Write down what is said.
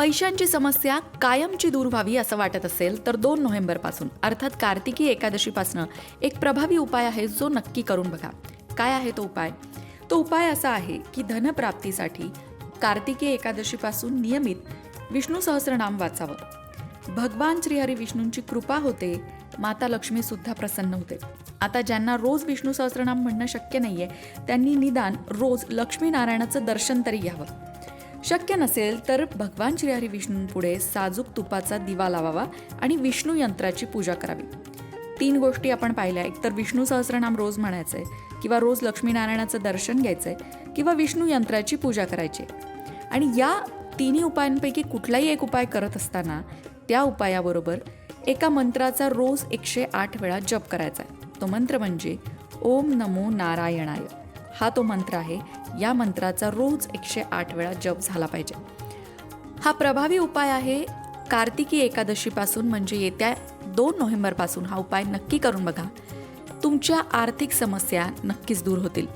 पैशांची समस्या कायमची दूर व्हावी असं वाटत असेल तर 2 नोव्हेंबरपासून अर्थात कार्तिकी एकादशीपासून एक प्रभावी उपाय आहे जो नक्की करून बघा. काय आहे तो उपाय? तो उपाय असा आहे की धनप्राप्तीसाठी कार्तिकी एकादशीपासून नियमित विष्णू सहस्रनाम वाचावं. भगवान श्रीहरी विष्णूंची कृपा होते, माता लक्ष्मी सुद्धा प्रसन्न होते. आता ज्यांना रोज विष्णू सहस्रनाम म्हणणं शक्य नाहीये त्यांनी निदान रोज लक्ष्मीनारायणाचं दर्शन तरी घ्यावं. शक्य नसेल तर भगवान श्रीहरी विष्णूंपुढे साजूक तुपाचा दिवा लावावा आणि विष्णू यंत्राची पूजा करावी. 3 गोष्टी आपण पाहिल्या. एक तर विष्णू सहस्रनाम रोज म्हणायचंय किंवा रोज लक्ष्मीनारायणाचं दर्शन घ्यायचंय किंवा विष्णू यंत्राची पूजा करायची. आणि या 3 उपायांपैकी कुठलाही एक उपाय करत असताना त्या उपायाबरोबर एका मंत्राचा रोज 108 वेळा जप करायचा आहे. तो मंत्र म्हणजे ओम नमो नारायणाय. हा तो मंत्र आहे. या मंत्राचा रोज 108 वेळा जप झाला पाहिजे. हा प्रभावी उपाय आहे. कार्तिकी एकादशीपासून म्हणजे येत्या 2 नोव्हेंबरपासून हा उपाय नक्की करून बघा. तुमच्या आर्थिक समस्या नक्कीच दूर होतील.